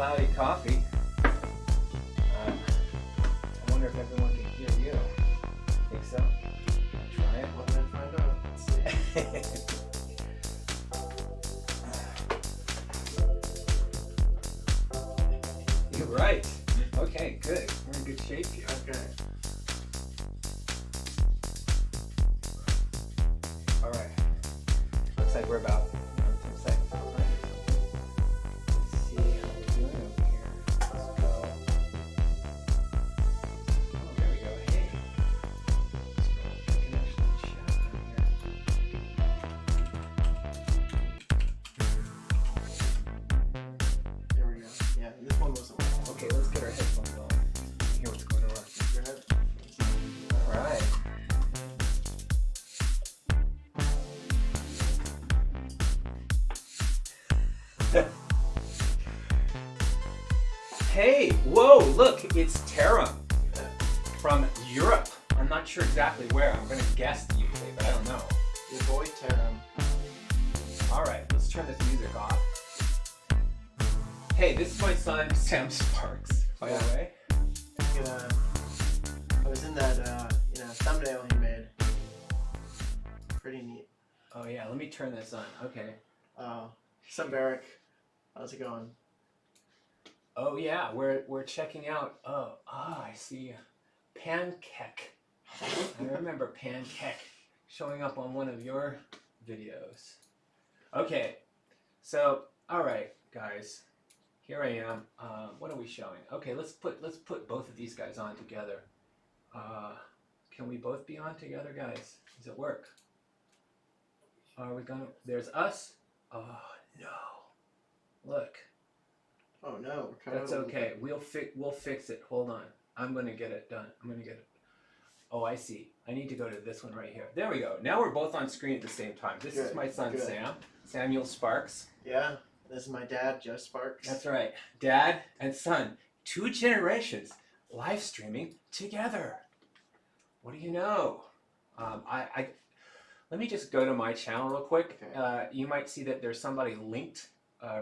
cloudy coffee. I wonder if everyone can hear you. Think so? Try it. Well, then find out. Let's see. You're right. Okay, good. We're in good shape here. Okay. All right. Looks like we're about 10 seconds behind. Let's see how we're doing over here. Let's go. Oh, there we go. Hey. We can actually chat on here. There we go. Yeah, this one wasn't working. Okay, let's get our headphones on. Hear what's going on. Go ahead. All right. Hey, whoa, look, it's Tara from Europe. I'm not sure exactly where. I'm going to guess the UK, but I don't know. Your boy Taram. All right, let's turn this music off. Hey, this is my son, Sam Sparks, by the way. I was in that thumbnail he made. Pretty neat. Oh yeah, let me turn this on. Okay. What's up, Eric? How's it going? Oh yeah, we're checking out. I see. Pancake. I remember Pancake showing up on one of your videos. Okay, so all right, guys, here I am. What are we showing? Okay, let's put both of these guys on together. Can we both be on together, guys? Does it work? Are we gonna? There's us. Oh no! Look. Oh no, we're kind That's okay. We'll fix it. Hold on. I'm gonna get it done. I'm gonna get it. Oh, I see. I need to go to this one right here. There we go. Now we're both on screen at the same time. This is my son Sam, Samuel Sparks. Yeah, this is my dad, Joe Sparks. That's right. Dad and son, 2 generations live streaming together. What do you know? Let me just go to my channel real quick. Okay. You might see that there's somebody linked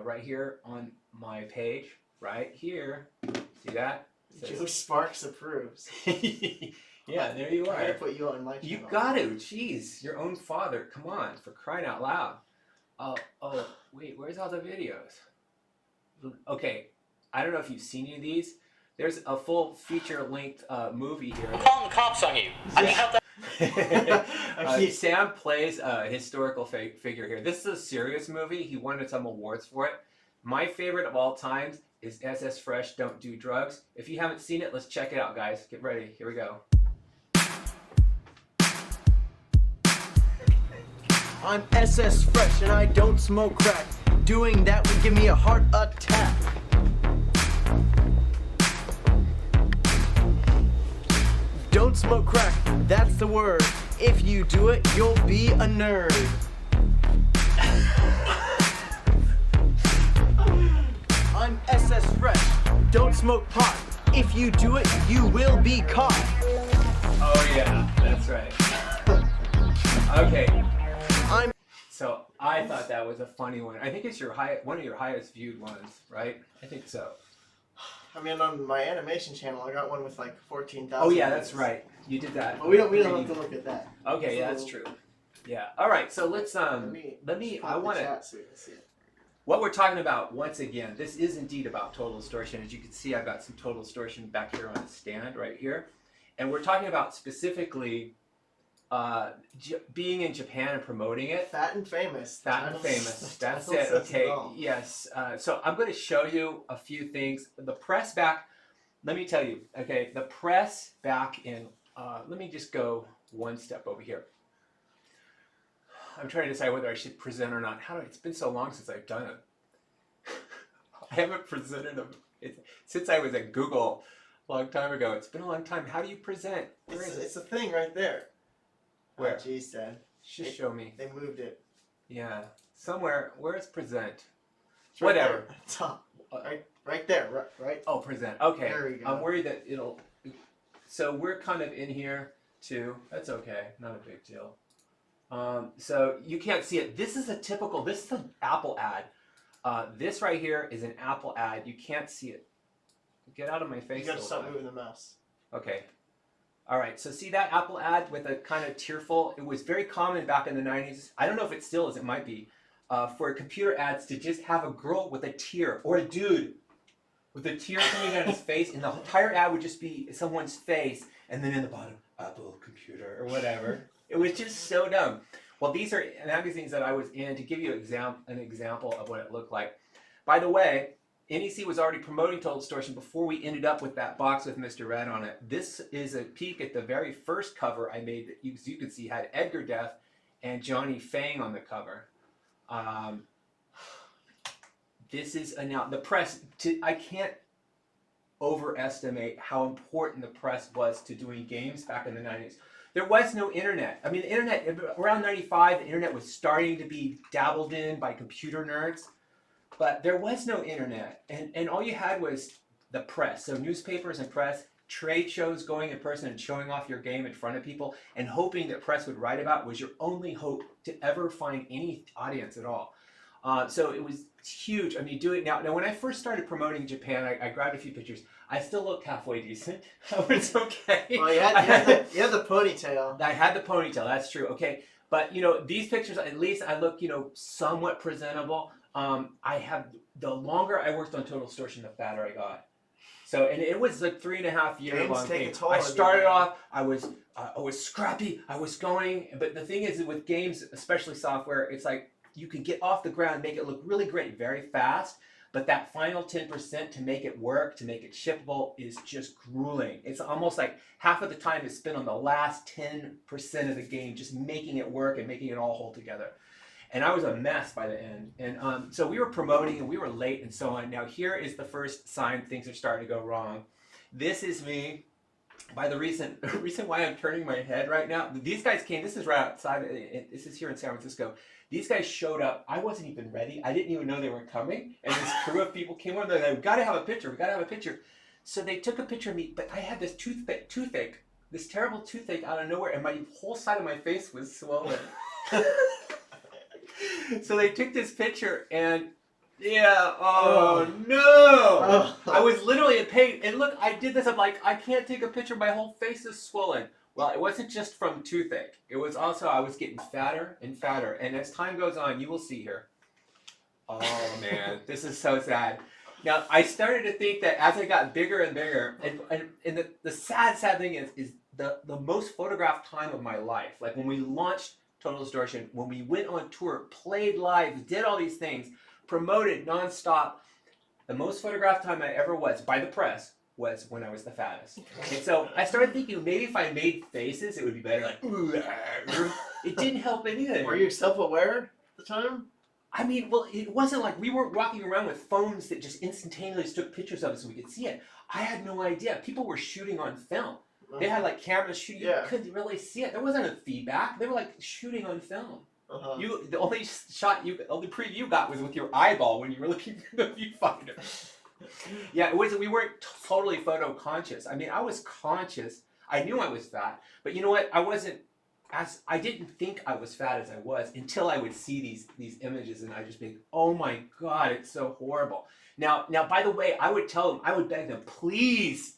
right here on my page, right here. See that? Joe Sparks approves. Yeah, there you I are. gotta put you on my channel. You got to. Jeez, your own father. Come on, for crying out loud. Oh, wait, where's all the videos? Okay, I don't know if you've seen any of these. There's a full feature-length movie here. I'm calling the cops on you. I need help. Sam plays a historical figure here. This is a serious movie. He won some awards for it. My favorite of all times is SS Fresh, Don't Do Drugs. If you haven't seen it, let's check it out, guys. Get ready. Here we go. I'm SS Fresh and I don't smoke crack. Doing that would give me a heart attack. Don't smoke crack, that's the word. If you do it, you'll be a nerd. I'm SS Fresh, don't smoke pot. If you do it, you will be caught. Oh yeah, that's right. Okay. So I thought that was a funny one. I think it's one of your highest viewed ones, right? I think so. I mean, on my animation channel, I got one with like 14,000. Oh yeah, that's right. You did that. But we don't have to look at that. Okay, yeah, that's true. Yeah. All right. So let's I want to. So see it. What we're talking about once again. This is indeed about Total Distortion. As you can see, I've got some Total Distortion back here on the stand right here, and we're talking about specifically being in Japan and promoting it. Fat and famous. Fat and famous. That's it. Okay. Yes. So I'm going to show you a few things. The press back. Let me tell you. Okay. The press back in. Let me just go one step over here. I'm trying to decide whether I should present or not. It's been so long since I've done it. I haven't presented since I was at Google a long time ago. It's been a long time. How do you present? It's a thing right there. Where? Oh, geez, Dad. Just show me. They moved it. Yeah. Somewhere. Where's present? It's right Whatever. There. Top. Right there. Right. Oh, present. Okay. There we go. I'm worried that it'll. So we're kind of in here too. That's okay. Not a big deal. So you can't see it. This is an Apple ad. This right here is an Apple ad. You can't see it. Get out of my face. You gotta stop moving the mouse. Okay. All right. So see that Apple ad with a kind of tearful? It was very common back in the 90s. I don't know if it still is. It might be. For computer ads to just have a girl with a tear or a dude with a tear coming out of his face, and the entire ad would just be someone's face, and then in the bottom, Apple computer or whatever. It was just so dumb. Well, these are magazines that I was in to give you an example of what it looked like. By the way, NEC was already promoting Total Distortion before we ended up with that box with Mr. Red on it. This is a peek at the very first cover I made that you can see had Edgar Death and Johnny Fang on the cover. This is now the press. I can't overestimate how important the press was to doing games back in the 90s. There was no internet. I mean, the internet, around 95, the internet was starting to be dabbled in by computer nerds, but there was no internet. And all you had was the press. So newspapers and press, trade shows, going in person and showing off your game in front of people and hoping that press would write about it was your only hope to ever find any audience at all. So it was huge. I mean, do it now. Now, when I first started promoting Japan, I grabbed a few pictures. I still looked halfway decent. I was okay. Well, you had the ponytail. I had the ponytail. That's true. Okay, but you know, these pictures, at least I look, you know, somewhat presentable. The longer I worked on Total Distortion, the fatter I got. So, and it was like 3.5 year long game. I started off, I was scrappy. I was going, but the thing is, with games, especially software, it's like you can get off the ground, make it look really great, very fast. But that final 10% to make it work, to make it shippable, is just grueling. It's almost like half of the time is spent on the last 10% of the game, just making it work and making it all hold together. And I was a mess by the end. And so we were promoting and we were late and so on. Now here is the first sign things are starting to go wrong. This is me. By the reason why I'm turning my head right now, these guys came, this is right outside, this is here in San Francisco. These guys showed up. I wasn't even ready. I didn't even know they were coming. And this crew of people came over. They're like, we got to have a picture. We got to have a picture. So they took a picture of me, but I had this toothache, this terrible toothache out of nowhere, and my whole side of my face was swollen. So they took this picture, and yeah, oh no! I was literally in pain. And look, I did this. I'm like, I can't take a picture. My whole face is swollen. Well, it wasn't just from toothache. It was also, I was getting fatter and fatter. And as time goes on, you will see here. Oh, man, this is so sad. Now, I started to think that as I got bigger and bigger, and the sad thing is the most photographed time of my life, like when we launched Total Distortion, when we went on tour, played live, did all these things, promoted nonstop, the most photographed time I ever was, by the press, was when I was the fattest. And so I started thinking maybe if I made faces, it would be better. Like, it didn't help anything. Were you self-aware at the time? I mean, well, it wasn't like we weren't walking around with phones that just instantaneously took pictures of us so we could see it. I had no idea. People were shooting on film. They had like cameras shooting. You couldn't really see it. There wasn't a feedback. They were like shooting on film. The only preview you got was with your eyeball when you were looking through the viewfinder. Yeah, we weren't totally photo conscious. I mean, I was conscious. I knew I was fat, but you know what? I didn't think I was fat as I was until I would see these images, and I just think, oh my God, it's so horrible. Now, by the way, I would tell them, I would beg them, please.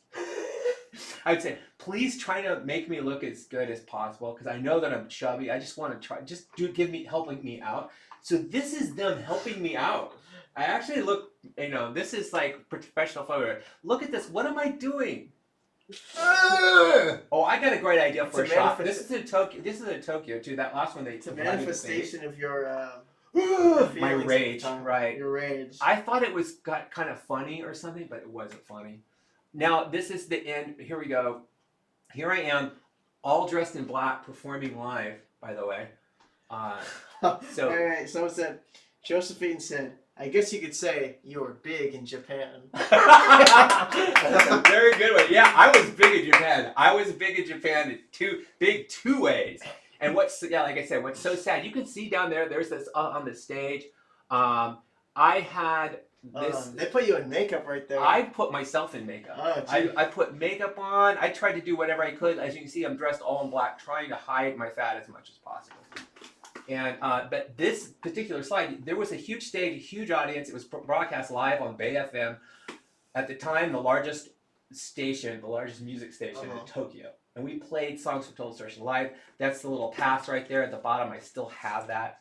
I would say, please try to make me look as good as possible because I know that I'm chubby. I just want to try, helping me out. So this is them helping me out. I actually look, this is like professional photo. Look at this. What am I doing? Oh, I got a great idea for a shot. This is in Tokyo. This is in Tokyo too. That last one it's a manifestation of your my rage, right? Your rage. I thought it was kind of funny or something, but it wasn't funny. Now this is the end. Here we go. Here I am, all dressed in black, performing live. By the way. So. All right. Someone said, Josephine said, I guess you could say you were big in Japan. That's a very good one. Yeah, I was big in Japan. I was big in Japan in two ways. And like I said, what's so sad, you can see down there, there's this on the stage. I had this. They put you in makeup right there. I put myself in makeup. Oh, I put makeup on. I tried to do whatever I could. As you can see, I'm dressed all in black, trying to hide my fat as much as possible. And but this particular slide, there was a huge stage, a huge audience. It was broadcast live on Bay FM. At the time, the largest station, the largest music station in Tokyo. And we played songs from Total Distortion live. That's the little pass right there at the bottom. I still have that.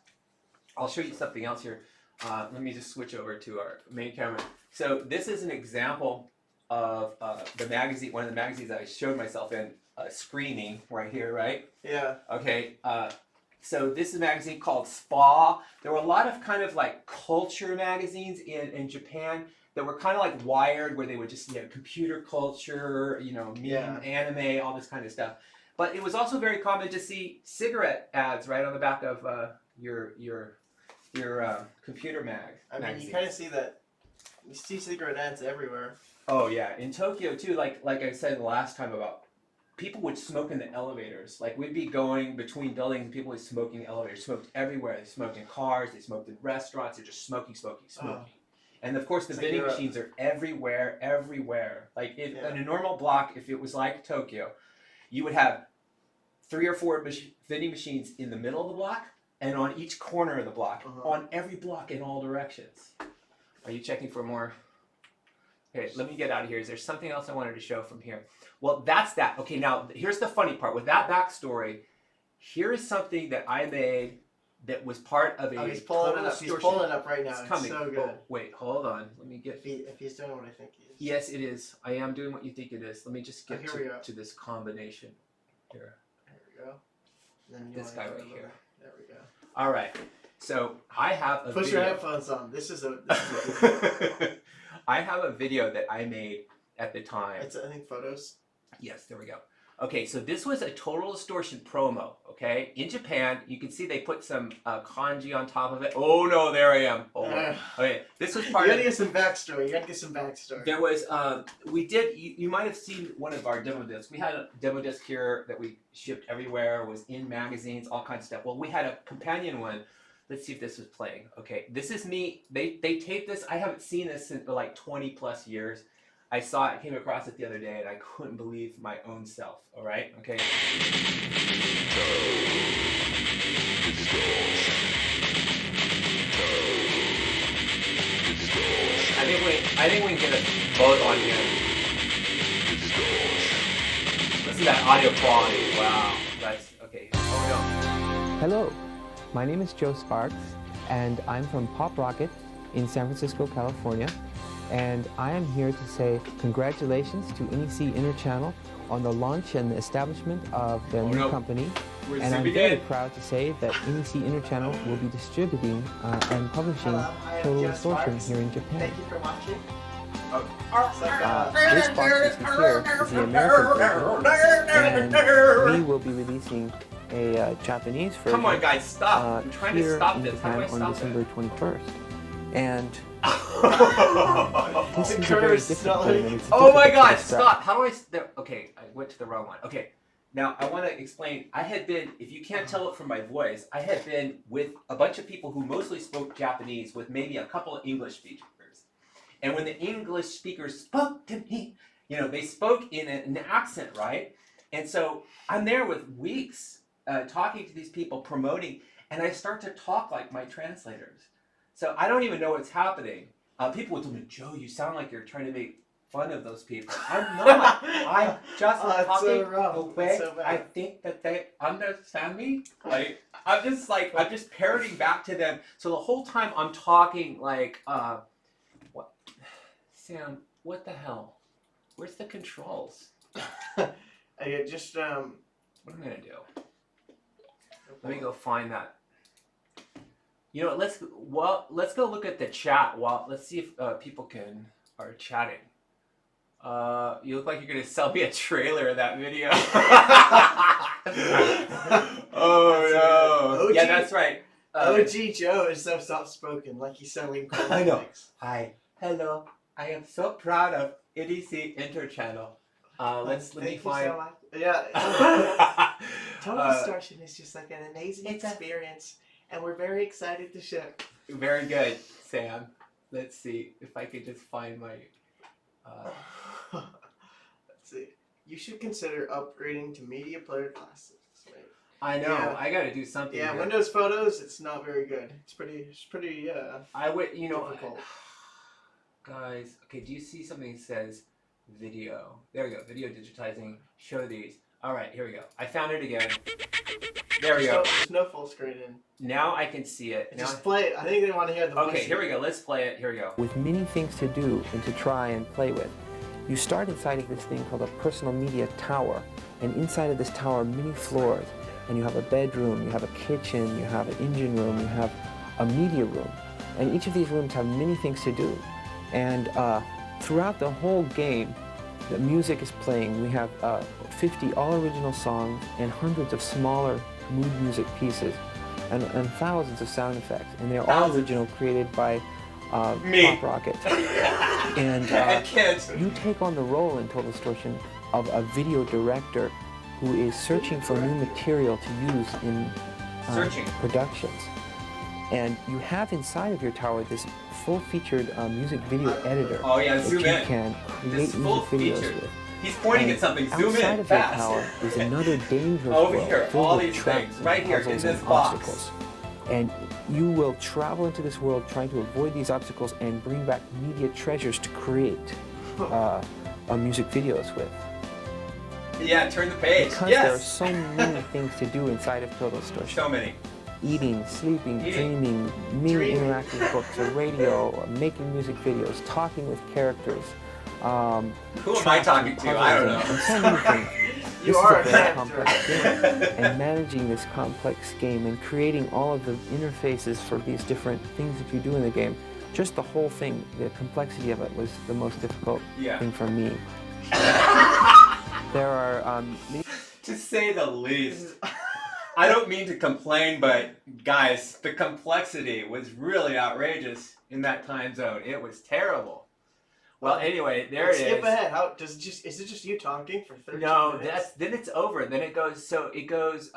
I'll show you something else here. Let me just switch over to our main camera. So this is an example of the magazine, one of the magazines I showed myself in, screening right here, right? Yeah. Okay. So this is a magazine called Spa. There were a lot of kind of like culture magazines in Japan that were kind of like Wired, where they would just, you know, computer culture, you know, meme, anime, all this kind of stuff. But it was also very common to see cigarette ads right on the back of your computer magazine. You kind of see that. You see cigarette ads everywhere. Oh yeah, in Tokyo too. Like I said the last time about people would smoke in the elevators. Like we'd be going between buildings and people would smoke in the elevators. Smoked everywhere. They smoked in cars. They smoked in restaurants. They're just smoking. And of course the vending machines are everywhere. Like in a normal block, if it was like Tokyo, you would have 3 or 4 vending machines in the middle of the block and on each corner of the block, on every block in all directions. Are you checking for more? Okay, let me get out of here. Is there something else I wanted to show from here? Well, that's that. Okay, now here's the funny part. With that backstory, here is something that I made that was part of a he's pulling it up. He's pulling it up right now. It's coming. So good. Oh, wait, hold on. Let me get... If he's doing what I think he is. Yes, it is. I am doing what you think it is. Let me just get to this combination. Here. There we go. And then this guy right here. There we go. All right. So I have a Put your headphones on. This is a I have a video that I made at the time. It's, I think, photos. Yes, there we go. Okay, so this was a Total Distortion promo, okay? In Japan, you can see they put some kanji on top of it. Oh, no, there I am. Oh, okay, this was part of... You gotta get some backstory. You gotta get some backstory. There was, we did, you might have seen one of our demo discs. We had a demo disc here that we shipped everywhere, was in magazines, all kinds of stuff. Well, we had a companion one. Let's see if this was playing. Okay, this is me. They taped this. I haven't seen this in like 20 plus years. I saw it, came across it the other day, and I couldn't believe my own self. All right, okay. I think we can get us both on here. Listen to that audio quality. Wow, that's okay. Oh no. Hello, my name is Joe Sparks, and I'm from poprocket in San Francisco, California. And I am here to say congratulations to NEC Interchannel on the launch and the establishment of their new company. And I'm very proud to say that NEC Interchannel will be distributing and publishing Total Distortion here in Japan. Thank you for watching. This box you see here is the American version, and we will be releasing a Japanese version. Come on, guys, stop! I'm trying to stop this. How do I stop on December 21st. And this is a very different thing. Oh my God! Stop! How do I? Okay, I went to the wrong one. Okay, now I want to explain. I had been, if you can't tell it from my voice, I had been with a bunch of people who mostly spoke Japanese, with maybe a couple of English speakers. And when the English speakers spoke to me, you know, they spoke in an accent, right? And so I'm there with weeks talking to these people, promoting, and I start to talk like my translators. So I don't even know what's happening. People would tell me, Joe, you sound like you're trying to make fun of those people. I'm not. I'm just talking the way I think that they understand me. Like, I'm just parroting back to them. So the whole time I'm talking like, what? Sam, what the hell? Where's the controls? I just, What am I gonna do? Let me go find that. You know, let's go look at the chat. Let's see if people are chatting. You look like you're gonna sell me a trailer of that video. Oh no! Yeah, that's right. OG Joe is so soft-spoken, like he's selling cool I know. things. Hi, hello. I am so proud of NEC Interchannel. Let me find. So much. Yeah. Total Distortion is just like an amazing experience. And we're very excited to ship. Very good, Sam. Let's see if I could just find my... Let's see. You should consider upgrading to media player classics. Wait. I know. Yeah. I got to do something. Yeah, here. Windows Photos, it's not very good. It's pretty. I would, difficult. Guys, okay, do you see something that says video? There we go, video digitizing, show these. All right, here we go. I found it again. There we go. There's no full screen in. Now I can see it. Now Just play it. I think they want to hear the voice. okay, here we go. Let's play it. Here we go. With many things to do and to try and play with. You start inside of this thing called a personal media tower, and inside of this tower are many floors, and you have a bedroom, you have a kitchen, you have an engine room, you have a media room, and each of these rooms have many things to do. And throughout the whole game, the music is playing. We have 50 all original songs and hundreds of smaller mood music pieces, and thousands of sound effects, and they're all original, created by poprocket. And you take on the role in Total Distortion of a video director who is searching for new material to use in productions. And you have inside of your tower this full-featured music video editor that zoom you in. can create This music videos featured. with. He's pointing And at something. Zoom outside in of your fast. tower is another dangerous Over world here, filled all with these traps things, and right here in puzzles this and box. obstacles. And you will travel into this world trying to avoid these obstacles and bring back media treasures to create music videos with. Yeah, turn the page. Because there are so many things to do inside of Total Distortion. So many. Eating, sleeping, dreaming, many interactive books, a radio, making music videos, talking with characters. Who am I talking to? I don't know. And so many things. You This are is a a very character. complex game, and managing this complex game and creating all of the interfaces for these different things that you do in the game, just the whole thing, the complexity of it was the most difficult thing for me. There are To say the least. I don't mean to complain, but guys, the complexity was really outrageous in that time zone. It was terrible. Well, anyway, there it is. Skip ahead. How does it just? Is it just you talking for 13 No, minutes? then it's over. Then it goes. So it goes.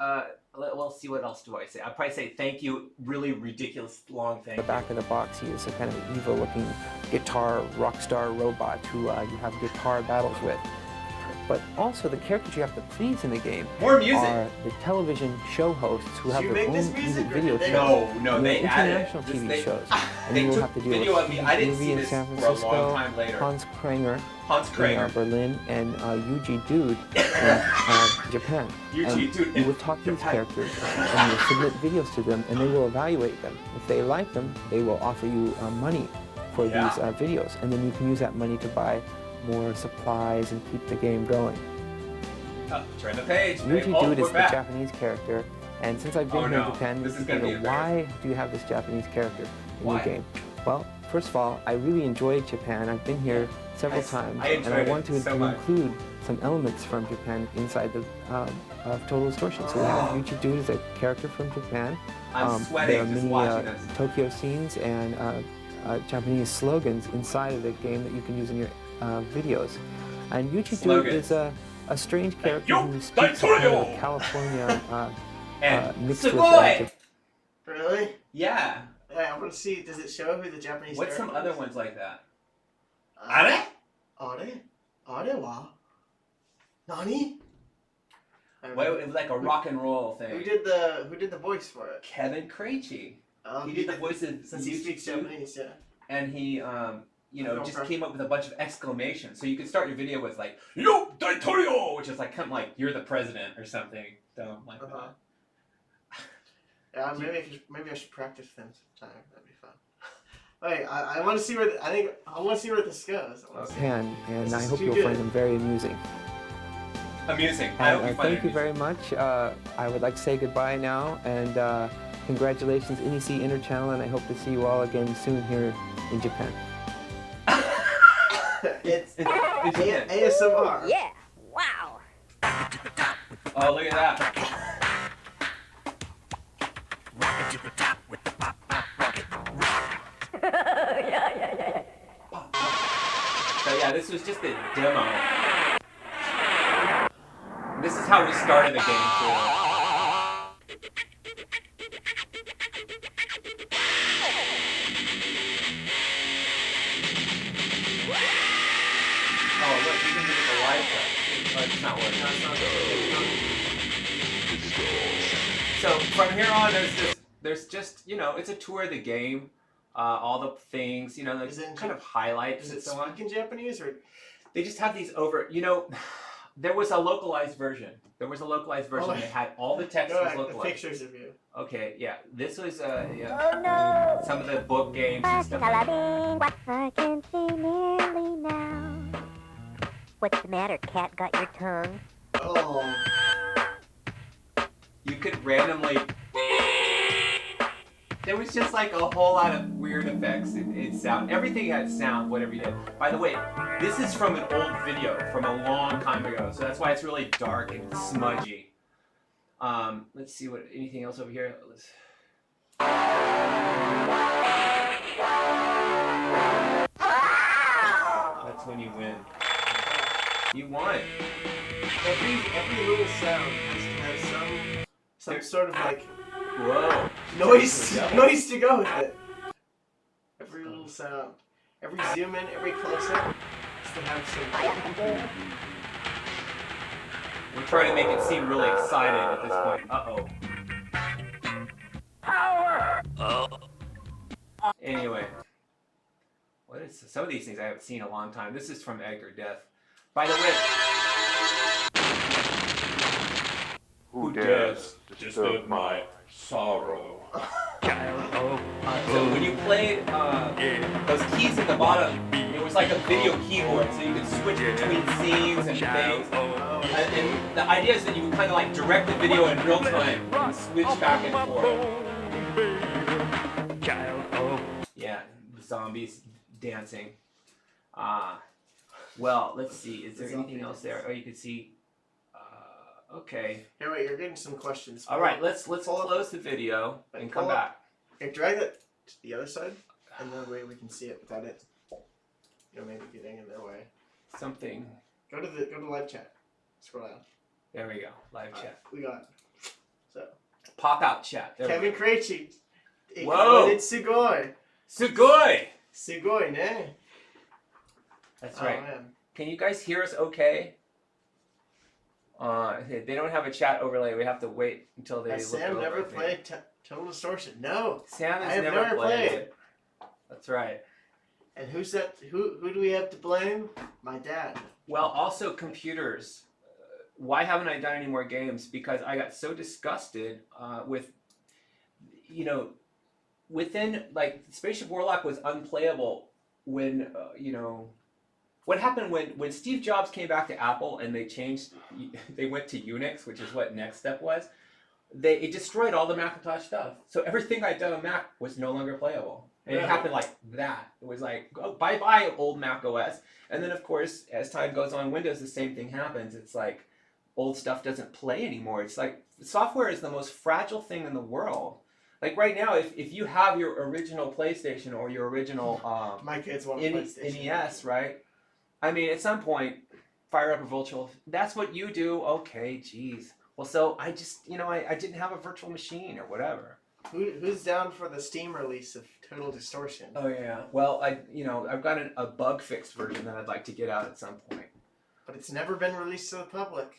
We'll see. What else do I say? I'll probably say thank you. Really ridiculous long thing. the back of the box, he is a kind of evil-looking guitar rock star robot who you have guitar battles with. But also the characters you have to please in the game More music. are the television show hosts who have you their make this own music, or video did they- shows. No, they added International it. TV shows. And They you will took have to deal video with of me. I didn't movie see in this San for a Francisco, long time later. Hans Kranger Hans in Berlin, and Yuji Dude in Japan. Yuji And Dude you in will talk to these Japan. characters and you'll submit videos to them, and they will evaluate them. If they like them, they will offer you money for these videos, and then you can use that money to buy more supplies and keep the game going. Turn the page. Yuji Oh, Dude we're is the back. Japanese character, and since I've been Oh, here no. in Japan, This is people gonna be go, why do you have this Japanese character in Why? your game? Well, first of all, I really enjoyed Japan. I've been here several times, I and I enjoyed want it to so much. include some elements from Japan inside the of Total Distortion. So we have Yuji Dude as a character from Japan. I'm sweating There are just many watching this. Tokyo scenes and Japanese slogans inside of the game that you can use in your videos. And Yuji Dude Slogans. is a strange character Yo, who speaks a kind of California And mixed with Sugoi! Really? Yeah. Hey, I want to see. Does it show who the Japanese? What's some character other is? ones like that? Are? Are wa? Nani? I don't Well, know. it was like a rock and roll thing. Who did the voice for it? Kevin Krejci. Oh, He did the voice of since he speaks Yuji Dude, Japanese, yeah. and he just Okay. came up with a bunch of exclamations. So you could start your video with like "Yo, Daitorio," which is like kind of like you're the president or something dumb like Uh-huh. that. Yeah, maybe I should practice them sometime. That'd be fun. Wait, I want to see where I want to see where this goes. I wanna see. Japan, and This I is hope too you'll good. find them very amusing. Amusing. I hope you And find thank it you amusing. very much. I would like to say goodbye now, and congratulations, NEC Interchannel, and I hope to see you all again soon here in Japan. It's It's it. ASMR. Yeah. Wow. Oh, look at that. So yeah, this was just a demo. This is how we started the game too. Oh look, you can do it with the lights up. Oh, it's not working. No, it's not working. So from here on, there's just it's a tour of the game, all the things, the kind of highlights Does and it so on. speak in Japanese or? They just have these over, there was a localized version. There was a localized version that had all the text was The localized. pictures of you. Okay, yeah. This was Oh no! some of the book games and stuff like that. I can see nearly now. What's the matter, cat? Got your tongue? Oh. You could randomly. There was just like a whole lot of weird effects in sound. Everything had sound, whatever you did. By the way, this is from an old video from a long time ago, so that's why it's really dark and smudgy. Let's see what anything else over here. That's when you win. You won. Every little sound has to have some sort of like Whoa. noise to go with it. Every little sound, every zoom in, every close up has to have some. We're trying to make it seem really excited at this point. Uh-oh. Anyway. What is some of these things I haven't seen in a long time. This is from Edgar Death. By the way, who dares disturb my sorrow? So when you played those keys at the bottom, it was like a video keyboard, so you could switch between scenes and things. And the idea is that you would kind of like direct the video in real time and switch back and forth. Yeah, zombies dancing. Well, let's see. Is there anything else there? Oh, you can see. Okay. Here, wait. You're getting some questions. All right. Let's close the video and come back. Here, drag it to the other side, and that way we can see it without it. Maybe getting in their way. Something. Go to live chat. Scroll down. There we go. Live chat. We got. So. Pop out chat. There Kevin Krejci. Whoa. It's Sugoi. Sugoi. Sugoi, ne? That's right. Oh, man. Can you guys hear us okay? They don't have a chat overlay. We have to wait until they look Sam over, never played Total Distortion. No. Sam I has have never never played played. it. That's right. And who's that? Who do we have to blame? My dad. Well, also computers. Why haven't I done any more games? Because I got so disgusted with, within, like, Spaceship Warlock was unplayable when, what happened when Steve Jobs came back to Apple and they went to Unix, which is what Next Step was, it destroyed all the Macintosh stuff. So everything I'd done on Mac was no longer playable. And it happened like that. It was like, oh, bye-bye, old Mac OS. And then, of course, as time goes on, Windows, the same thing happens. It's like old stuff doesn't play anymore. It's like software is the most fragile thing in the world. Like right now, if you have your original PlayStation or your original My kids want a PlayStation. NES, right? I mean, at some point, fire up a virtual. That's what you do. Okay, geez. Well, so I just, I didn't have a virtual machine or whatever. Who's down for the Steam release of Total Distortion? Oh yeah. Well, I've got a bug fixed version that I'd like to get out at some point. But it's never been released to the public.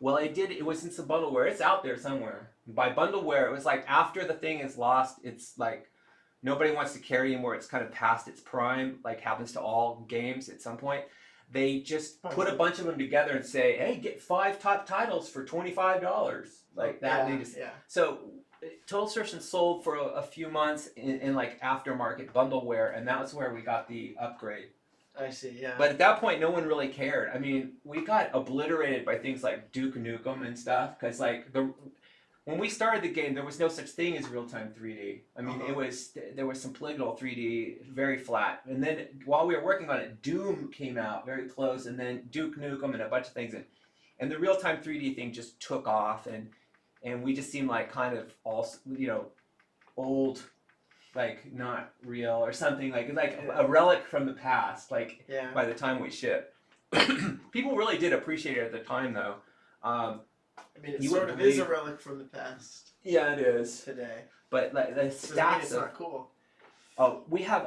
Well, it was in some bundleware. It's out there somewhere. By bundleware, it was like after the thing is lost, it's like nobody wants to carry anymore. It's kind of past its prime, like happens to all games at some point. They just put a bunch of them together and say, hey, get 5 top titles for $25. Like that. So Total Distortion sold for a few months in like aftermarket bundleware, and that was where we got the upgrade. I see, yeah. But at that point, no one really cared. I mean, we got obliterated by things like Duke Nukem and stuff, because like when we started the game, there was no such thing as real-time 3D. I mean, there was some polygonal 3D, very flat. And then while we were working on it, Doom came out very close, and then Duke Nukem and a bunch of things, and the real-time 3D thing just took off, and we just seemed like kind of all old. Like not real or something like a relic from the past. Like by the time we shipped, people really did appreciate it at the time, though. I mean, it sort of is a relic from the past. Yeah, it is today. But like the stacks it's not cool. Oh,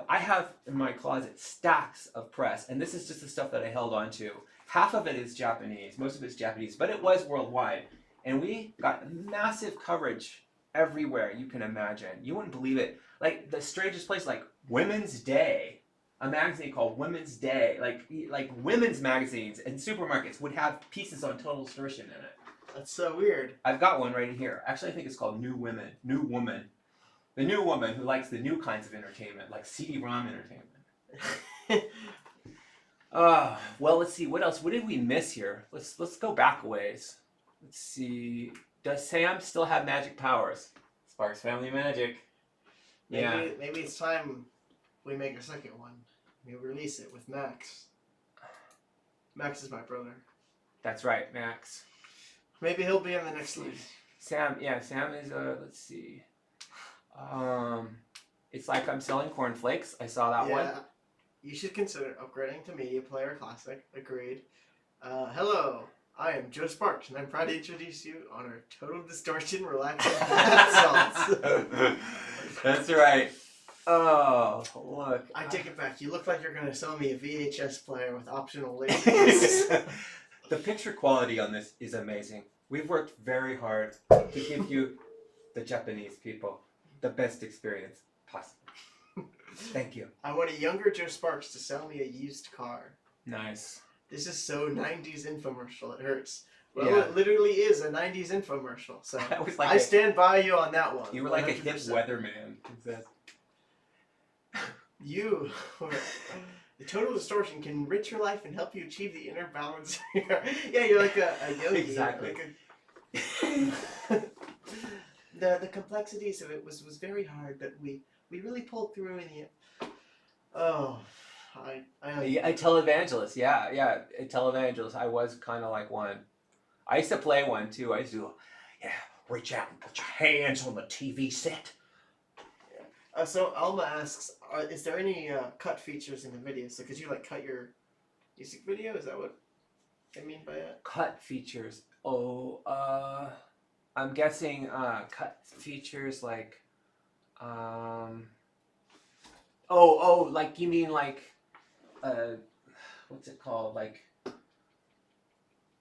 I have in my closet stacks of press, and this is just the stuff that I held on to. Half of it is Japanese, most of it's Japanese, but it was worldwide. and we got massive coverage everywhere you can imagine. You wouldn't believe it. Like the strangest place, like Women's Day, a magazine called Women's Day, like women's magazines and supermarkets would have pieces on Total Distortion in it. That's so weird. I've got one right here. Actually, I think it's called New Woman. New Woman. The new woman who likes the new kinds of entertainment, like CD-ROM entertainment. Well, let's see. What else? What did we miss here? Let's go back a ways. Let's see. Does Sam still have magic powers? Sparks Family Magic. Maybe it's time we make a second one. We release it with Max. Max is my brother. That's right, Max. Maybe he'll be in the next league. Sam is let's see. It's like I'm selling cornflakes. I saw that one. You should consider upgrading to Media Player Classic. Agreed. Hello, I am Joe Sparks, and I'm proud to introduce you on our Total Distortion relaxing salts. That's right. Oh, look. I take it back. You look like you're going to sell me a VHS player with optional lasers. The picture quality on this is amazing. We've worked very hard to give you, the Japanese people, the best experience possible. Thank you. I want a younger Joe Sparks to sell me a used car. Nice. This is so 90s infomercial. It hurts. Well, Yeah. it literally is a 90s infomercial. So I was like I stand by you on that one. You were like a hip 100%. weatherman. You were... The Total Distortion can enrich your life and help you achieve the inner balance. Yeah, you're like a yogi. Exactly. The complexities of it was very hard, but we really pulled through in the end. Oh, A televangelist, yeah, a televangelist. I was kind of like one. I used to play one too. I used to, reach out and put your hands on the TV set. So Alma asks, is there any cut features in the video? So could you like cut your music video? Is that what they mean by that? Cut features. Oh, I'm guessing cut features like, like you mean like, what's it called? Like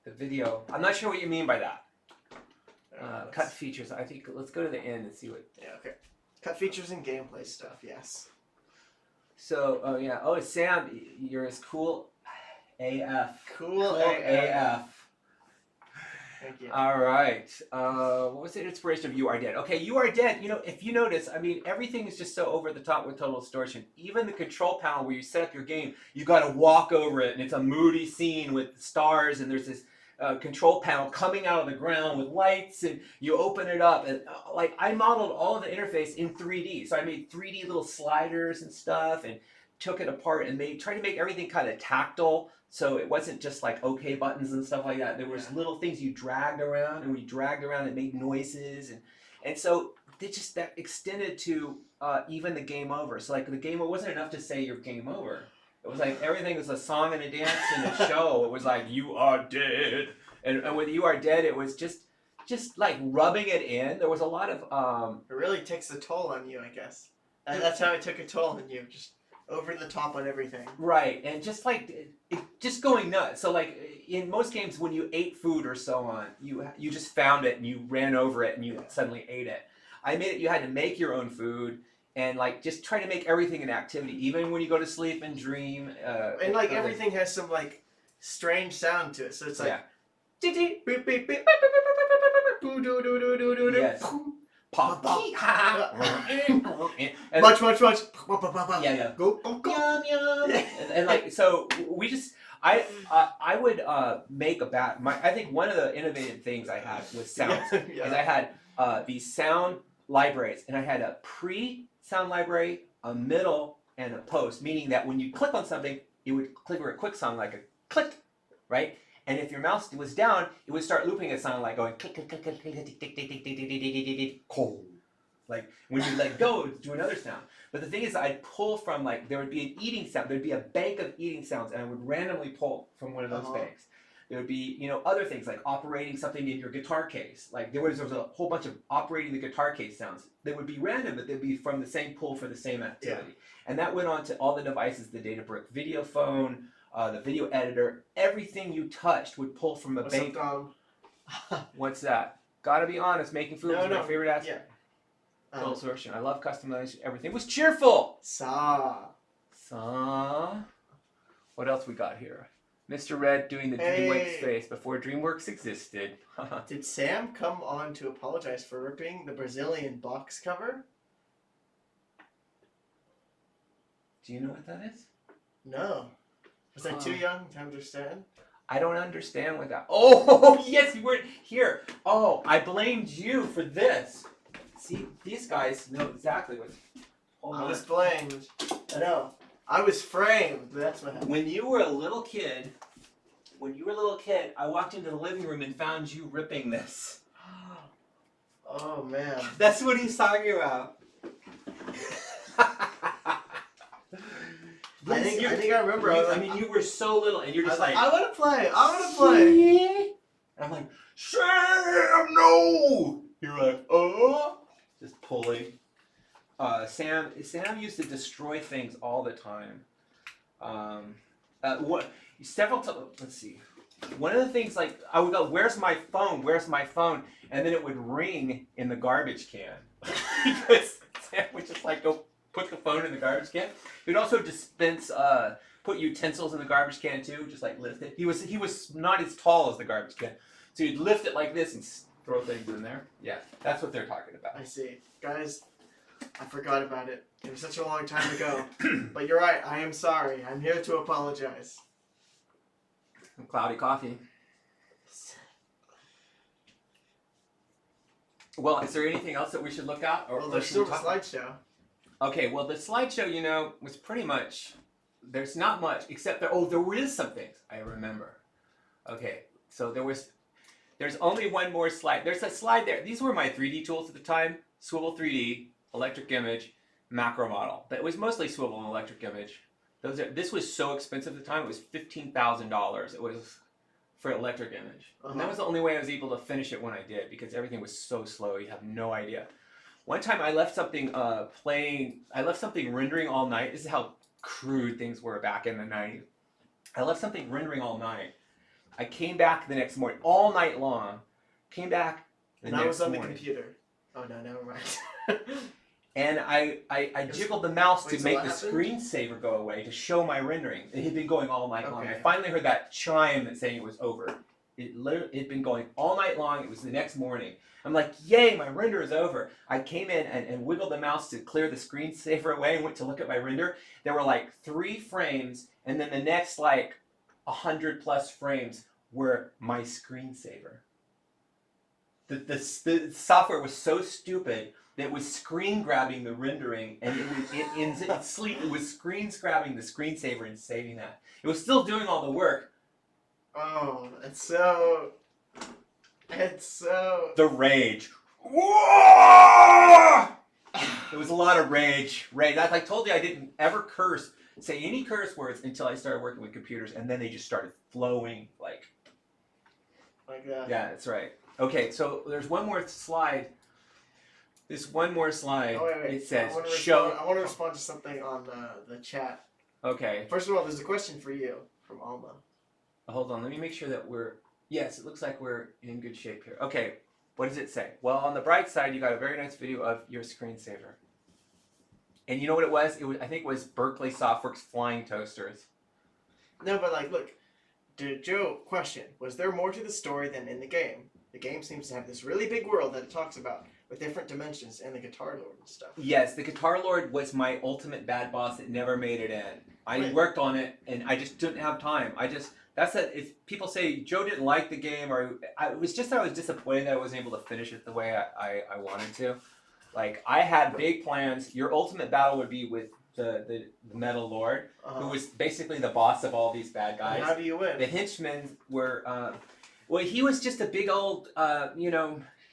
the video. I'm not sure what you mean by that. Cut features. I think let's go to the end and see what. Yeah. Okay. Cut features and gameplay stuff. Yes. So, Sam, you're as cool AF. Cool AF. Thank you. All right. What was the inspiration of You Are Dead? Okay, You Are Dead. If you notice, everything is just so over the top with Total Distortion. Even the control panel where you set up your game, you got to walk over it, and it's a moody scene with stars, and there's this control panel coming out of the ground with lights, and you open it up, and I modeled all of the interface in 3D. So I made 3D little sliders and stuff, and took it apart and tried to make everything kind of tactile. So it wasn't just like OK buttons and stuff like that. There was little things you dragged around, and when you dragged around, it made noises, and so that extended to even the game over. So like the game, it wasn't enough to say you're game over. It was like everything was a song and a dance and a show. It was like You Are Dead, and with You Are Dead, it was just like rubbing it in. There was a lot of It really takes a toll on you, I guess. And that's how it took a toll on you. Just over the top on everything. Right, and just like just going nuts. So like in most games, when you ate food or so on, you just found it and you ran over it and you suddenly ate it. I made it. You had to make your own food. And like just try to make everything an activity, even when you go to sleep and dream. And like everything has some like strange sound to it, so it's like. Yes. Much. Yeah. Go. Yum yum. And like so, we just I would make I think one of the innovative things I had was sounds is I had these sound libraries, and I had a pre-sound library, a middle, and a post, meaning that when you click on something, it would click a quick sound like a click, right? And if your mouse was down, it would start looping a sound like going click, click, click, click, click, click, click, click, click, click, click, click, click, like when you let go, do another sound. But the thing is, I'd pull from there would be an eating sound. There'd be a bank of eating sounds, and I would randomly pull from one of those banks. There would be, other things like operating something in your guitar case. Like there was a whole bunch of operating the guitar case sounds. They would be random, but they'd be from the same pull for the same activity. Yeah. And that went on to all the devices, the Databrick video phone, the video editor. Everything you touched would pull from a bank. What's that? Gotta be honest, making food was my favorite aspect. Yeah. Total Distortion. I love customizing. Everything was cheerful. Saw. What else we got here? Mr. Red doing the DreamWorks face before DreamWorks existed. Did Sam come on to apologize for ripping the Brazilian box cover? Do you know what that is? No. Was I too young to understand? I don't understand what that. Oh, yes, you weren't here. Oh, I blamed you for this. See, these guys know exactly what. I was blamed. I know. I was framed. That's what happened. When you were a little kid, I walked into the living room and found you ripping this. Oh man. That's what he's talking about. I think I remember. I mean, you were so little, and you're just like, I want to play. I want to play. and I'm like, Sam, no. You're like, oh, just pulling. Sam used to destroy things all the time. Let's see. One of the things, like, I would go, where's my phone? Where's my phone? And then it would ring in the garbage can. Because Sam would just like go put the phone in the garbage can. He would also dispense, put utensils in the garbage can too, just like lift it. He was not as tall as the garbage can. So he'd lift it like this and throw things in there. Yeah, that's what they're talking about. I see. Guys, I forgot about it. It was such a long time ago. But you're right. I am sorry. I'm here to apologize. Cloudy coffee. Well, is there anything else that we should look at? Well, there's still a slideshow. Okay, well, the slideshow, was pretty much, there's not much, except there is some things I remember. Okay, so there's only one more slide. There's a slide there. These were my 3D tools at the time. Swivel 3D, electric image, macro model. But it was mostly swivel and electric image. This was so expensive at the time. It was $15,000. It was for electric image. And that was the only way I was able to finish it when I did, because everything was so slow. You have no idea. One time I left something rendering all night. This is how crude things were back in the 90s. I left something rendering all night. I came back the next morning, all night long. Came back the next morning. And I was on the computer. Oh no, never mind. And I jiggled the mouse to make the screensaver go away to show my rendering. It had been going all night long. I finally heard that chime saying it was over. It had been going all night long. It was the next morning. I'm like, yay, my render is over. I came in and wiggled the mouse to clear the screensaver away and went to look at my render. There were like 3 frames, and then the next like 100 plus frames were my screensaver. The software was so stupid that it was screen grabbing the rendering, and it was screen grabbing the screensaver and saving that. It was still doing all the work. Oh, it's so. The rage. There was a lot of rage. I told you I didn't ever say any curse words until I started working with computers, and then they just started flowing like that. Yeah, that's right. Okay, so there's one more slide. This one more slide. Oh, wait. It says I want to respond to something on the chat. Okay. First of all, there's a question for you from Alma. Hold on, let me make sure that yes, it looks like we're in good shape here. Okay, what does it say? Well, on the bright side, you got a very nice video of your screensaver. And you know what it was? I think it was Berkeley Softworks flying toasters. No, but like, look, Joe, question, was there more to the story than in the game? The game seems to have this really big world that it talks about with different dimensions and the Guitar Lord and stuff. Yes, the Guitar Lord was my ultimate bad boss that never made it in. I worked on it, and I just didn't have time. If people say Joe didn't like the game, or it was just that I was disappointed that I wasn't able to finish it the way I wanted to. Like, I had big plans. Your ultimate battle would be with the Metal Lord, who was basically the boss of all these bad guys. And how do you win? The henchmen were, well, he was just a big old,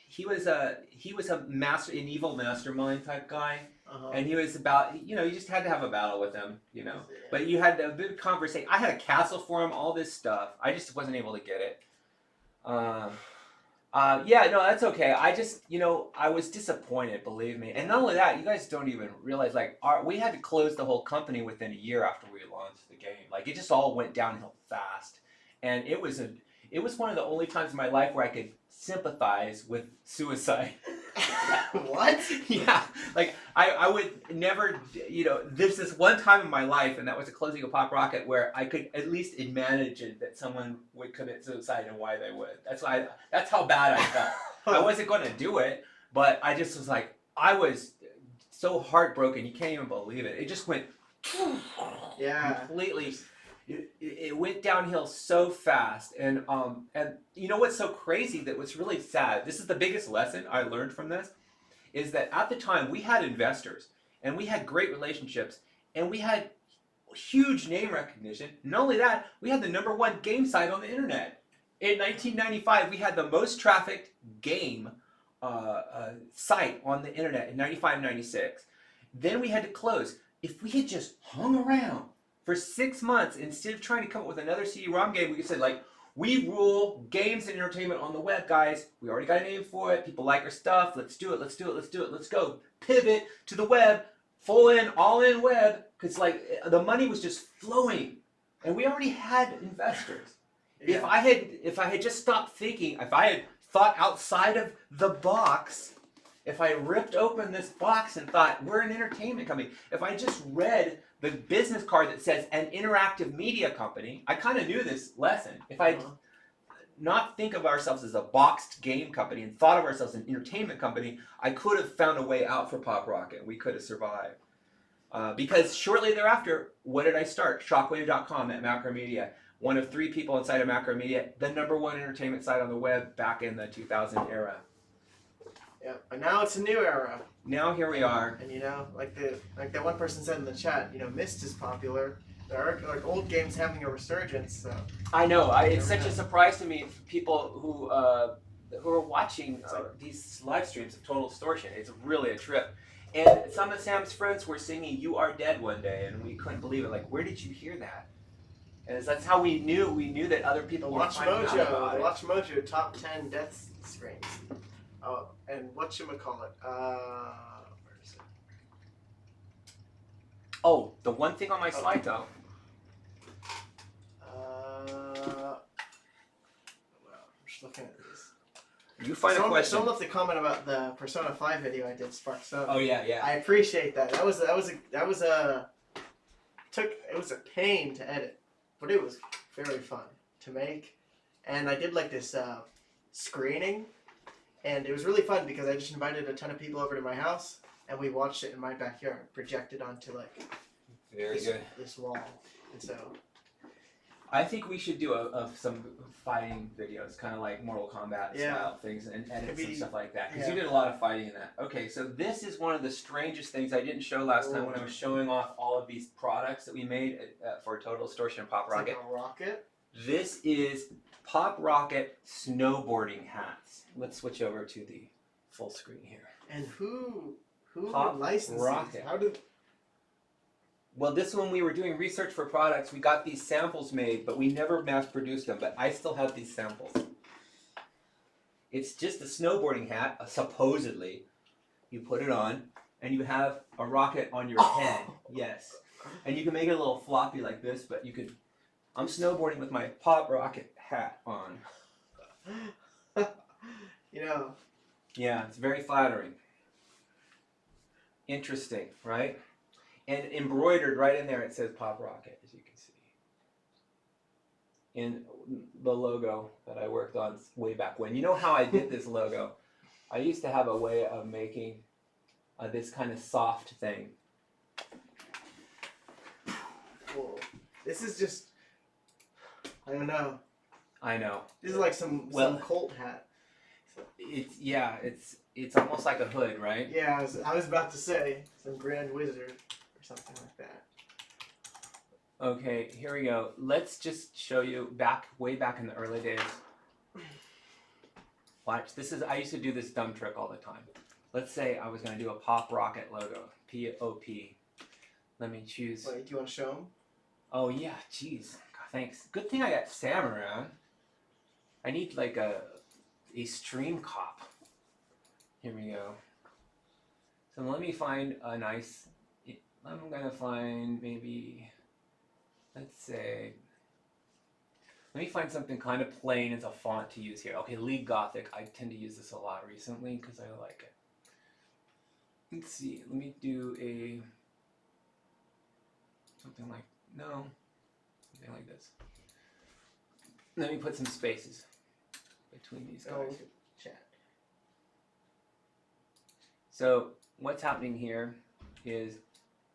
he was an evil mastermind type guy. And he was about, you just had to have a battle with him, But you had a big conversation. I had a castle for him, all this stuff. I just wasn't able to get it. Yeah, no, that's okay. I just, I was disappointed, believe me. And not only that, you guys don't even realize, like, we had to close the whole company within a year after we launched the game. Like, it just all went downhill fast. And it was it was one of the only times in my life where I could sympathize with suicide. What? Yeah, like I would never, there's this one time in my life, and that was the closing of Pop Rocket, where I could at least imagine that someone would commit suicide and why they would. That's how bad I felt. I wasn't going to do it, but I just was like, I was so heartbroken. You can't even believe it. It just went completely. It went downhill so fast, and you know what's so crazy? That what's really sad. This is the biggest lesson I learned from this, is that at the time we had investors and we had great relationships and we had huge name recognition. Not only that, we had the #1 game site on the internet. In 1995, we had the most trafficked game site on the internet in 95, 96. Then we had to close. If we had just hung around for 6 months, instead of trying to come up with another CD-ROM game, we could say, like, we rule games and entertainment on the web, guys. We already got a name for it. People like our stuff. Let's do it. Let's do it. Let's do it. Let's go. Pivot to the web. Full in, all in web. Because, like, the money was just flowing. And we already had investors. Yeah. If I had just stopped thinking, if I had thought outside of the box, if I ripped open this box and thought, we're an entertainment company, if I just read the business card that says an interactive media company, I kind of knew this lesson. If I not think of ourselves as a boxed game company and thought of ourselves as an entertainment company, I could have found a way out for Pop Rocket. We could have survived. Because shortly thereafter, what did I start? Shockwave.com at Macromedia. One of 3 people inside of Macromedia, the #1 entertainment site on the web back in the 2000 era. Yeah, but now it's a new era. Now here we are. And like that one person said in the chat, Myst is popular. There are like old games having a resurgence. So. I know. It's such a surprise to me for people who are watching these live streams of Total Distortion. It's really a trip. And some of Sam's friends were singing "You Are Dead" one day, and we couldn't believe it. Like, where did you hear that? And that's how we knew. We knew that other people were finding out about it. Watch Mojo top 10 death screens. Oh, and whatchamacallit? Where is it? Oh, the one thing on my slide though. Well, I'm just looking at these. You find a question. Someone left a comment about the Persona 5 video I did, Spark 7. Oh yeah. I appreciate that. It was a pain to edit, but it was very fun to make. And I did like this screening, and it was really fun because I just invited a ton of people over to my house, and we watched it in my backyard, projected onto like this wall. And so I think we should do some fighting videos, kind of like Mortal Kombat style things, and edit some stuff like that. Because you did a lot of fighting in that. Okay, so this is one of the strangest things I didn't show last time when I was showing off all of these products that we made for Total Distortion and Pop Rocket. It's like a rocket. This is Pop Rocket snowboarding hats. Let's switch over to the full screen here. And who Pop licensed Rocket. these? How did? Well, this one we were doing research for products. We got these samples made, but we never mass produced them. But I still have these samples. It's just a snowboarding hat, supposedly. You put it on, and you have a rocket on your head. Yes, and you can make it a little floppy like this, but you could. I'm snowboarding with my Pop Rocket hat on. Yeah, it's very flattering. Interesting, right? And embroidered right in there, it says Pop Rocket, as you can see. In the logo that I worked on way back when. You know how I did this logo? I used to have a way of making this kind of soft thing. Cool. This is just. I don't know. I know. This is like some cult hat. It's almost like a hood, right? Yeah, I was about to say some Grand Wizard or something like that. Okay, here we go. Let's just show you way back in the early days. Watch, I used to do this dumb trick all the time. Let's say I was going to do a Pop Rocket logo, P-O-P. Let me choose. Wait, do you want to show them? Oh yeah, jeez. God, thanks. Good thing I got Sam around. I need like a stream cop. Here we go. So let me find a nice. I'm gonna find maybe. Let's say. Let me find something kind of plain as a font to use here. Okay, League Gothic. I tend to use this a lot recently because I like it. Let's see. Let me do something like something like this. Let me put some spaces between these guys. Oh, chat. So what's happening here is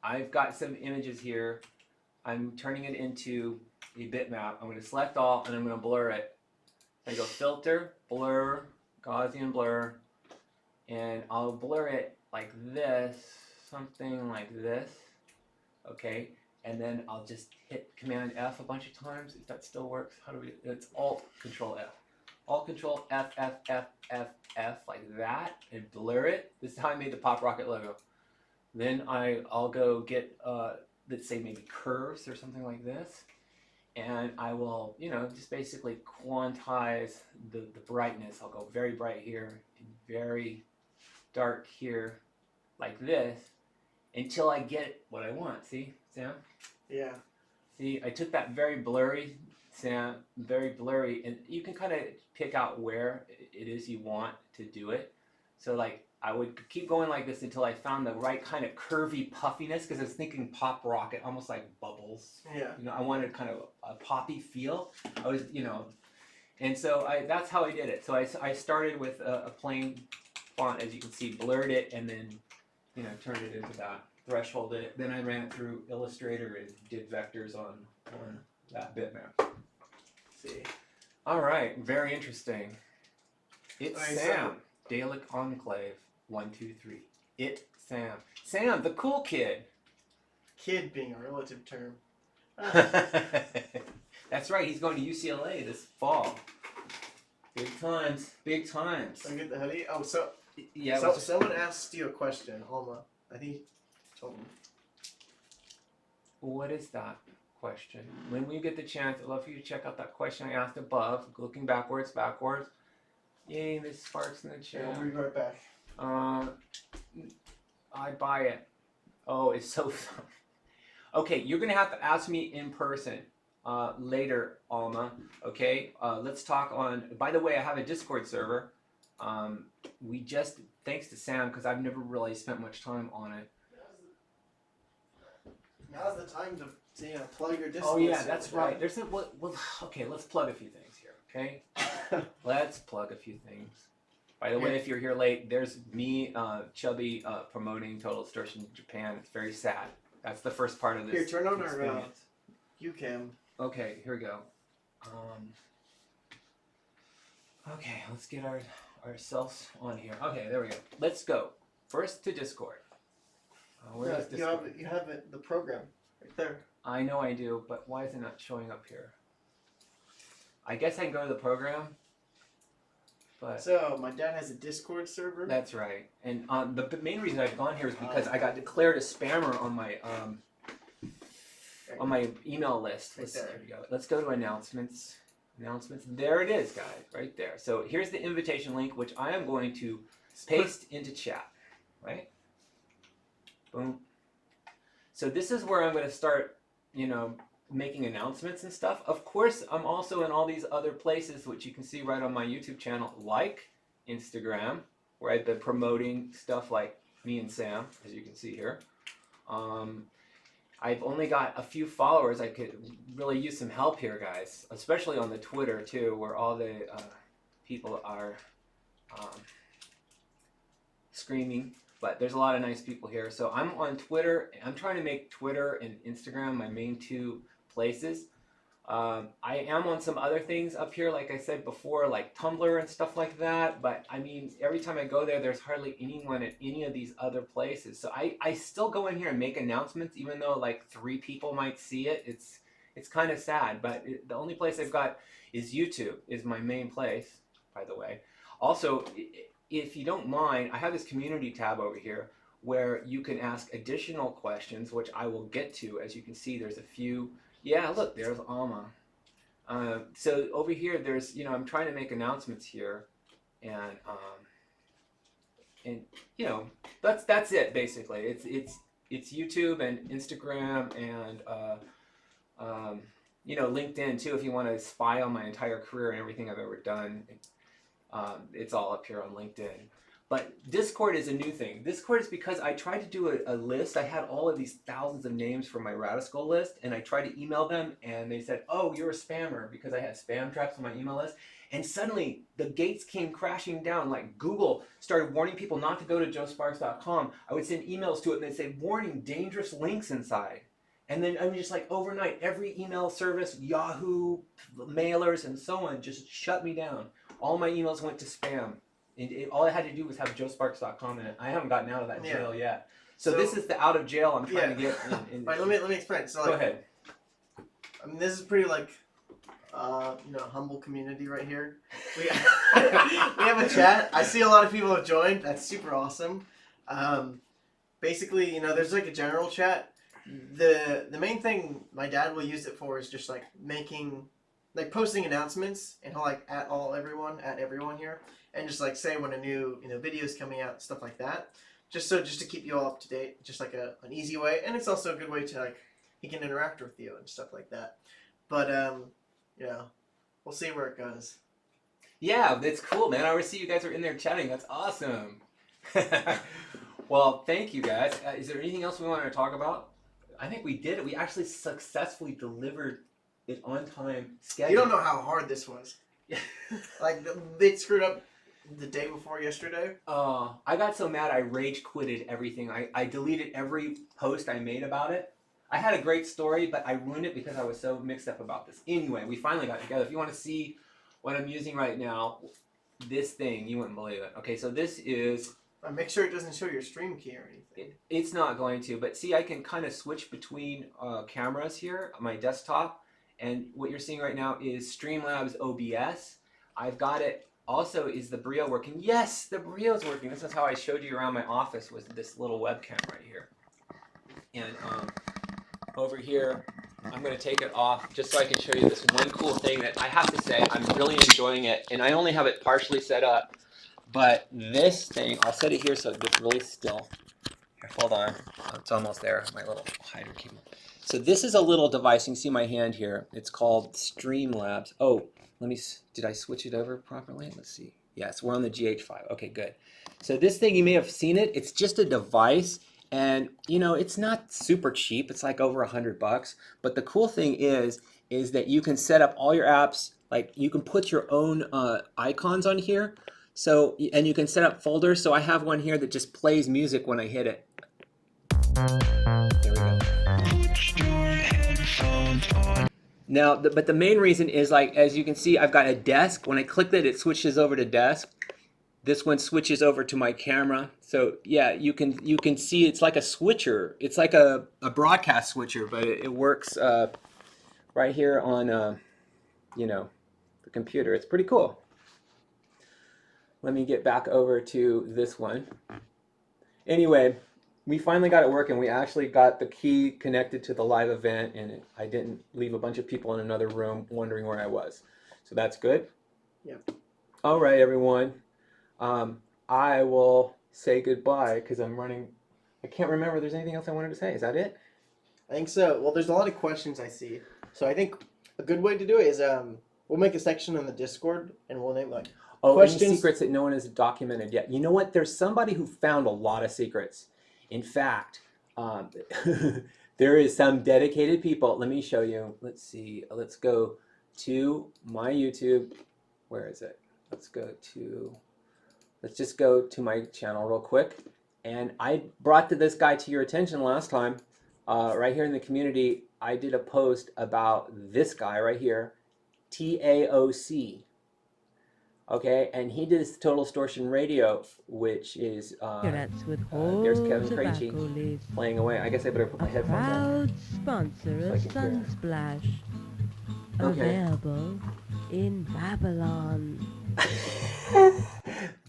I've got some images here. I'm turning it into a bitmap. I'm going to select all and I'm going to blur it. I go filter, blur, Gaussian blur, and I'll blur it like this, something like this, okay? And then I'll just hit Command F a bunch of times if that still works. How do we? It's Alt Control F. Alt Control F F F F F like that and blur it. This is how I made the poprocket logo. Then I'll go get let's say maybe curves or something like this, and I will just basically quantize the brightness. I'll go very bright here and very dark here like this until I get what I want. See, Sam? Yeah. See, I took that very blurry, Sam, very blurry, and you can kind of pick out where it is you want to do it. So like I would keep going like this until I found the right kind of curvy puffiness, because I was thinking pop rocket, almost like bubbles. Yeah. I wanted kind of a poppy feel. I was, and so that's how I did it. So I started with a plain font, as you can see, blurred it, and then turned it into that, thresholded it. Then I ran it through Illustrator and did vectors on that bitmap. See. All right, very interesting. It's All right, Sam, Dalek Enclave, 1, 2, 3. It Sam, Sam, the cool kid. Kid being a relative term. That's right. He's going to UCLA this fall. Big times. Big times. Can I get the hoodie? Oh, so Yeah. so someone asked you a question, Alma. I think you told me. What is that question? When we get the chance, I'd love for you to check out that question I asked above. Looking backwards. Yay, Miss Sparks in the chat. I'll be right back. I buy it. Oh, it's so fun. Okay, you're gonna have to ask me in person later, Alma. Okay, let's talk on. By the way, I have a Discord server. We just, thanks to Sam, because I've never really spent much time on it. Now's the time to plug your Discord. Oh yeah, server. that's right. There's a well, okay. Let's plug a few things here. Okay, let's plug a few things. By the way, if you're here late, there's me, Chubby, promoting Total Distortion in Japan. It's very sad. That's the first part of this. Here, turn on our experience. UCam. Okay, here we go. Okay, let's get ourselves on here. Okay, there we go. Let's go. First to Discord. Where is Discord? You have it, the program right there. I know I do, but why is it not showing up here? I guess I can go to the program. But So my dad has a Discord server. that's right. And the main reason I've gone here is because I got declared a spammer on my email list. There we go. Let's go to announcements. Announcements. There it is, guys, right there. So here's the invitation link, which I am going to paste into chat. Right? Boom. So this is where I'm going to start, making announcements and stuff. Of course, I'm also in all these other places, which you can see right on my YouTube channel, like Instagram, where I've been promoting stuff like me and Sam, as you can see here. I've only got a few followers. I could really use some help here, guys, especially on the Twitter, too, where all the people are screaming. But there's a lot of nice people here. So I'm on Twitter. I'm trying to make Twitter and Instagram my main two places. I am on some other things up here, like I said before, like Tumblr and stuff like that. But I mean, every time I go there, there's hardly anyone at any of these other places. So I still go in here and make announcements, even though like 3 people might see it. It's kind of sad. But the only place I've got is YouTube, is my main place, by the way. Also, if you don't mind, I have this community tab over here where you can ask additional questions, which I will get to. As you can see, there's a few. Yeah, look, there's Alma. So over here, there's, I'm trying to make announcements here, and that's it basically. It's YouTube and Instagram and LinkedIn too, if you want to spy on my entire career and everything I've ever done. It's all up here on LinkedIn. But Discord is a new thing. Discord is because I tried to do a list. I had all of these thousands of names for my Radical list, and I tried to email them, and they said, oh, you're a spammer, because I had spam traps on my email list. And suddenly, the gates came crashing down. Like Google started warning people not to go to joesparks.com. I would send emails to it, and they'd say, warning, dangerous links inside. And then I'm just like, overnight, every email service, Yahoo, mailers, and so on, just shut me down. All my emails went to spam. All I had to do was have joesparks.com in it. I haven't gotten out of that jail yet. So this is the out of jail I'm trying to get. Right, let me explain. So go ahead. I mean, this is pretty like, humble community right here. We have a chat. I see a lot of people have joined. That's super awesome. Basically, there's like a general chat. The main thing my dad will use it for is just like posting announcements, and he'll like at everyone here, and just like say when a new video is coming out, stuff like that. Just to keep you all up to date, just like an easy way, and it's also a good way to like he can interact with you and stuff like that. But we'll see where it goes. Yeah, that's cool, man. I always see you guys are in there chatting. That's awesome. Well, thank you guys. Is there anything else we wanted to talk about? I think we did it. We actually successfully delivered it on time. Scheduled. You don't know how hard this was. Like they screwed up the day before yesterday. I got so mad I rage quitted everything. I deleted every post I made about it. I had a great story, but I ruined it because I was so mixed up about this. Anyway, we finally got together. If you want to see what I'm using right now, this thing, you wouldn't believe it. Okay, so this is... Make sure it doesn't show your stream key or anything. It's not going to, but see, I can kind of switch between cameras here on my desktop, and what you're seeing right now is Streamlabs OBS. I've got it, also is the Brio working? Yes, the Brio's working. This is how I showed you around my office, was this little webcam right here. And over here, I'm going to take it off just so I can show you this one cool thing that I have to say, I'm really enjoying it, and I only have it partially set up. But this thing, I'll set it here so it gets really still. Here, hold on. Oh, it's almost there, my little hider keyboard. So this is a little device. You can see my hand here. It's called Streamlabs. Oh, did I switch it over properly? Let's see. Yes, we're on the GH5. Okay, good. So this thing, you may have seen it. It's just a device, and it's not super cheap. It's like over $100. But the cool thing is that you can set up all your apps. Like you can put your own icons on here. So, and you can set up folders. So I have one here that just plays music when I hit it. There we go. Now, but the main reason is, like, as you can see, I've got a desk. When I click it, it switches over to desk. This one switches over to my camera. So yeah, you can see it's like a switcher. It's like a broadcast switcher, but it works right here on the computer. It's pretty cool. Let me get back over to this one. Anyway, we finally got it working. We actually got the key connected to the live event, and I didn't leave a bunch of people in another room wondering where I was. So that's good. Yeah. All right, everyone. I will say goodbye because I'm running. I can't remember if there's anything else I wanted to say. Is that it? I think so. Well, there's a lot of questions I see. So I think a good way to do it is we'll make a section on the Discord, and we'll name like... questions. Any secrets that no one has documented yet. You know what? There's somebody who found a lot of secrets. In fact, there is some dedicated people. Let me show you. Let's see. Let's go to my YouTube. Where is it? Let's just go to my channel real quick. And I brought this guy to your attention last time. Right here in the community, I did a post about this guy right here, TAOC. Okay, and he did his Total Distortion radio, which is there's Kevin Craichy playing away. I guess I better put my headphones on. Proud sponsor of Sunsplash, available in Babylon.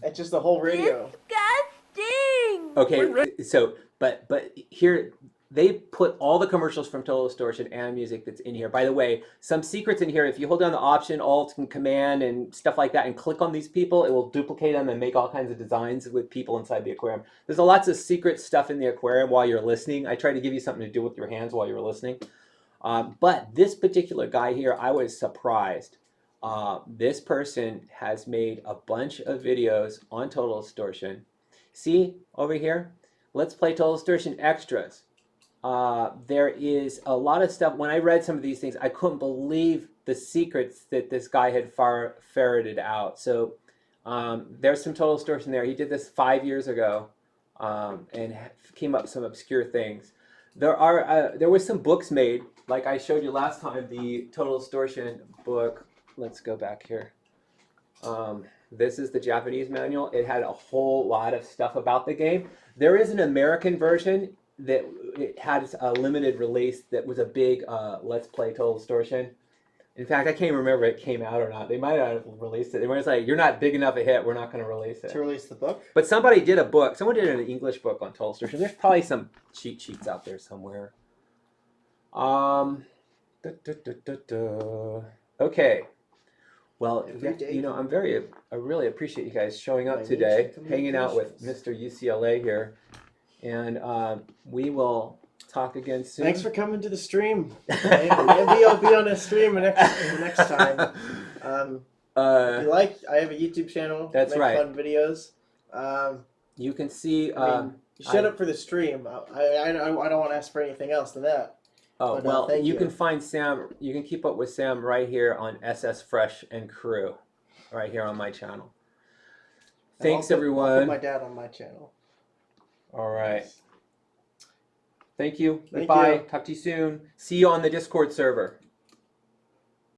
It's just the whole radio. Disgusting! Okay, so but here they put all the commercials from Total Distortion and music that's in here. By the way, some secrets in here. If you hold down the Option, Alt, and Command and stuff like that and click on these people, it will duplicate them and make all kinds of designs with people inside the aquarium. There's lots of secret stuff in the aquarium while you're listening. I try to give you something to do with your hands while you're listening. But this particular guy here, I was surprised. This person has made a bunch of videos on Total Distortion. See over here? Let's Play Total Distortion Extras. There is a lot of stuff. When I read some of these things, I couldn't believe the secrets that this guy had ferreted out. So there's some Total Distortion there. He did this 5 years ago and came up with some obscure things. There were some books made, like I showed you last time, the Total Distortion book. Let's go back here. This is the Japanese manual. It had a whole lot of stuff about the game. There is an American version that it had a limited release that was a big Let's Play Total Distortion. In fact, I can't even remember if it came out or not. They might have released it. They might have said, you're not big enough a hit, we're not going to release it. To release the book? But somebody did a book. Someone did an English book on Total Distortion. There's probably some cheat sheets out there somewhere. Okay. Well, you know, I really appreciate you guys showing up today, hanging out with Mr. UCLA here. And we will talk again soon. Thanks for coming to the stream. Maybe I'll be on a stream next time. If you like, I have a YouTube channel. That's make right. Fun videos. You can see. You shut up for the stream. I don't want to ask for anything else than that. Oh, but, well, thank you can find Sam. You can keep up with Sam right here on SS Fresh and Crew, right here on my channel. Thanks, everyone. I'll put my dad on my channel. All right. Thank you. Thank Goodbye. you. Talk to you soon. See you on the Discord server.